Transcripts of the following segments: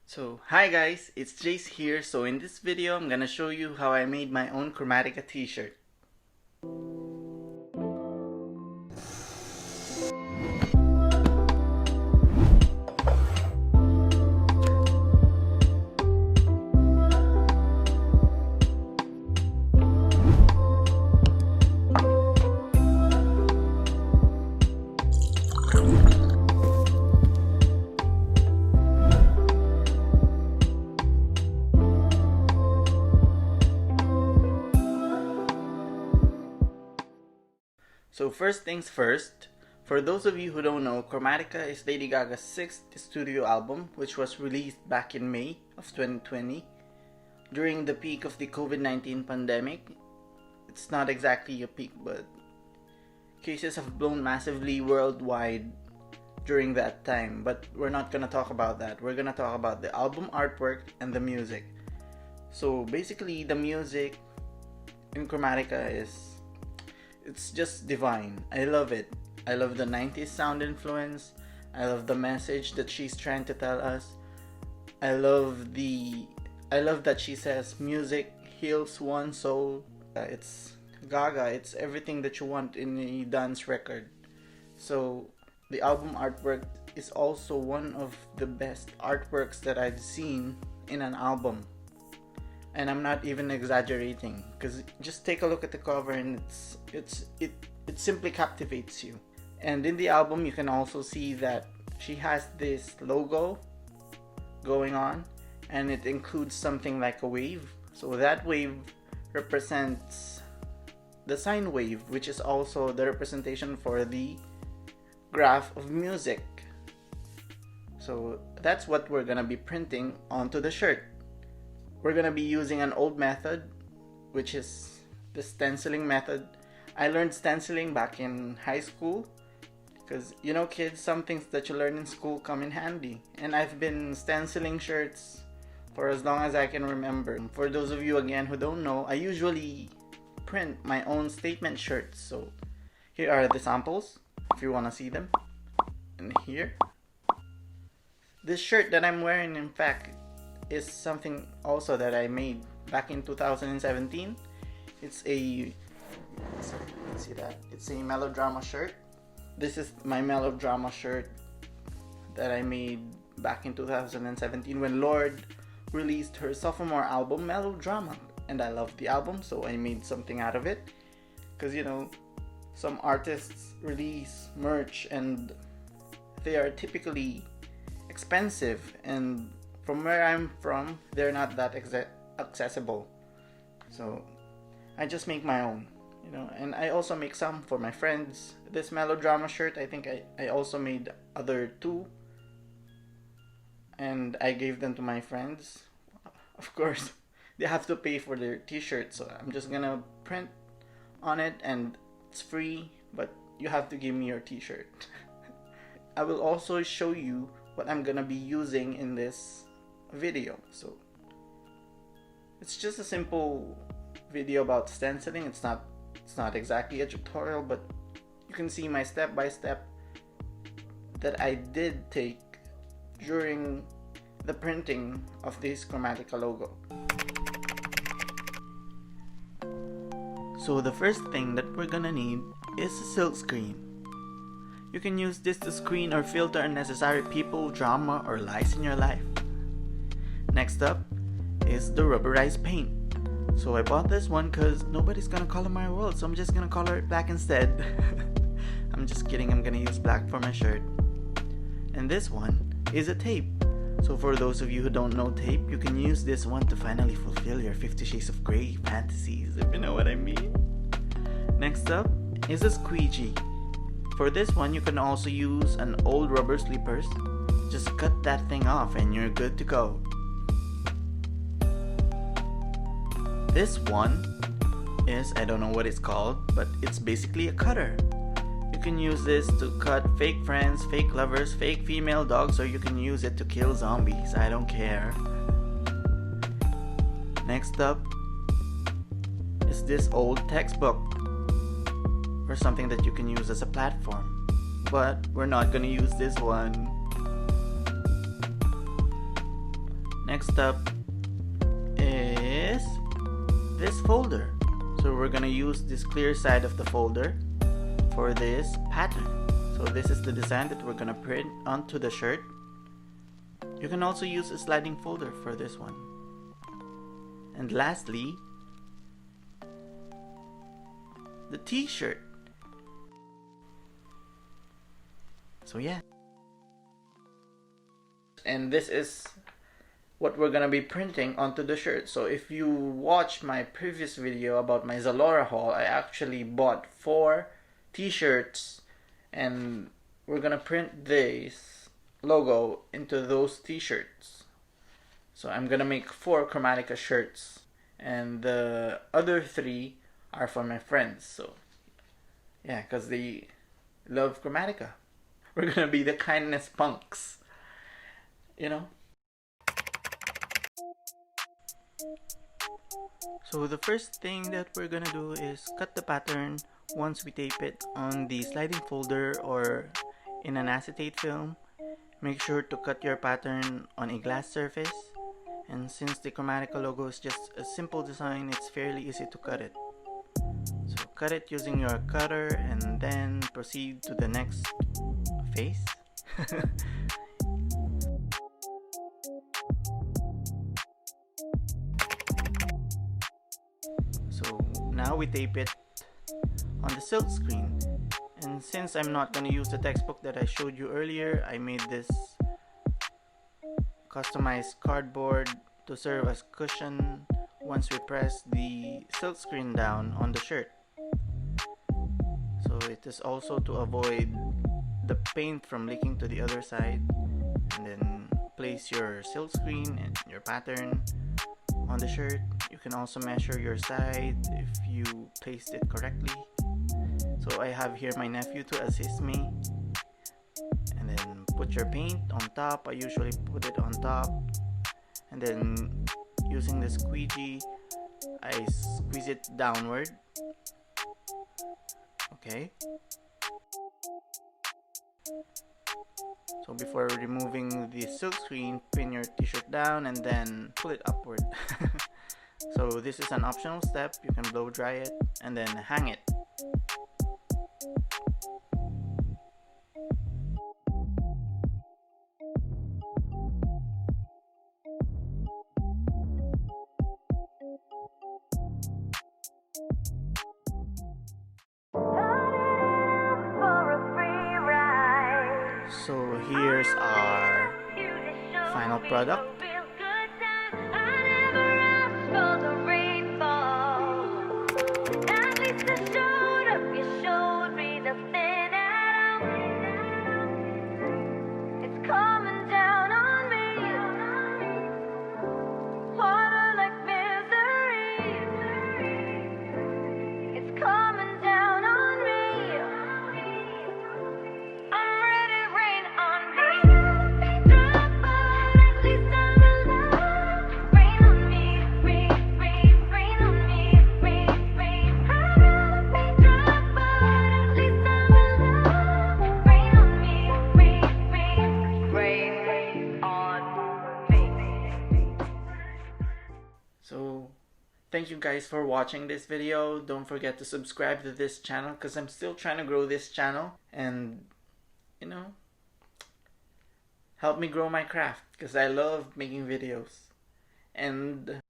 So hi guys, it's Jace here. So in this video I'm gonna show you how I made my own Chromatica t-shirt. So first things first, for those of you who don't know, Chromatica is Lady Gaga's 6th studio album, which was released back in May of 2020 during the peak of the COVID-19 pandemic. It's not exactly a peak, but cases have blown massively worldwide during that time, but we're not gonna talk about that. We're gonna talk about the album artwork and the music. So basically the music in Chromatica it's just divine. I love it. I love the 90s sound influence. I love the message that she's trying to tell us. I love that she says music heals one soul. It's Gaga. It's everything that you want in a dance record. So the album artwork is also one of the best artworks that I've seen in an album. And I'm not even exaggerating, because just take a look at the cover and it simply captivates you. And in the album you can also see that she has this logo going on, and it includes something like a wave. So that wave represents the sine wave, which is also the representation for the graph of music. So that's what we're gonna be printing onto the shirt. We're gonna be using an old method, which is the stenciling method. I learned stenciling back in high school because, you know, kids, some things that you learn in school come in handy. And I've been stenciling shirts for as long as I can remember. For those of you again who don't know, I usually print my own statement shirts. So here are the samples if you wanna see them. And here, this shirt that I'm wearing, in fact, is something also that I made back in 2017. It's a, let's see that, it's a melodrama shirt. This is my melodrama shirt that I made back in 2017 when Lorde released her sophomore album, Melodrama. And I loved the album, so I made something out of it. Because, you know, some artists release merch and they are typically expensive, and from where I'm from, they're not that accessible. So I just make my own, you know, and I also make some for my friends. This melodrama shirt, I think I also made other two, and I gave them to my friends. Of course, they have to pay for their t-shirt, so I'm just gonna print on it, and it's free, but you have to give me your t-shirt. I will also show you what I'm gonna be using in this video. So it's just a simple video about stenciling. It's not exactly a tutorial, but you can see my step-by-step that I did take during the printing of this Chromatica logo. So the first thing that we're gonna need is a silk screen. You can use this to screen or filter unnecessary people, drama, or lies in your life. Next up is the rubberized paint. So I bought this one because nobody's gonna color my world, so I'm just gonna color it black instead. I'm just kidding, I'm gonna use black for my shirt. And this one is a tape. So for those of you who don't know tape, you can use this one to finally fulfill your 50 Shades of Grey fantasies, if you know what I mean. Next up is a squeegee. For this one, you can also use an old rubber slippers. Just cut that thing off and you're good to go. This one is, I don't know what it's called, but it's basically a cutter. You can use this to cut fake friends, fake lovers, fake female dogs, or you can use it to kill zombies. I don't care. Next up is this old textbook, or something that you can use as a platform. But we're not gonna use this one. next up is this folder. So we're gonna use this clear side of the folder for this pattern. So this is the design that we're gonna print onto the shirt. You can also use a sliding folder for this one. And lastly, the t-shirt. So yeah. And this is what we're gonna be printing onto the shirt. So if you watch my previous video about my Zalora haul, I actually bought 4 t-shirts and we're gonna print this logo into those t-shirts. So I'm gonna make 4 Chromatica shirts and the other 3 are for my friends. So yeah, because they love Chromatica. We're gonna be the kindness punks, you know. So the first thing that we're gonna do is cut the pattern once we tape it on the sliding folder or in an acetate film. Make sure to cut your pattern on a glass surface, and since the Chromatica logo is just a simple design, it's fairly easy to cut it. So cut it using your cutter and then proceed to the next phase. So now we tape it on the silk screen, and since I'm not going to use the textbook that I showed you earlier, I made this customized cardboard to serve as cushion once we press the silk screen down on the shirt. So it is also to avoid the paint from leaking to the other side. And then place your silk screen and your pattern on the shirt. You can also measure your side if you placed it correctly. So I have here my nephew to assist me. And then put your paint on top. I usually put it on top. And then using the squeegee, I squeeze it downward. Okay. So before removing the silk screen, pin your t-shirt down and then pull it upward. So this is an optional step. You can blow dry it and then hang it. So here's our final product. So thank you guys for watching this video. Don't forget to subscribe to this channel because I'm still trying to grow this channel, and you know, help me grow my craft because I love making videos and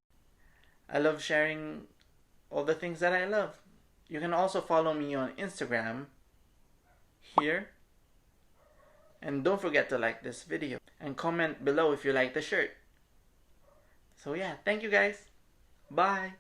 I love sharing all the things that I love. You can also follow me on Instagram here, and don't forget to like this video and comment below if you like the shirt. So yeah, thank you guys. Bye.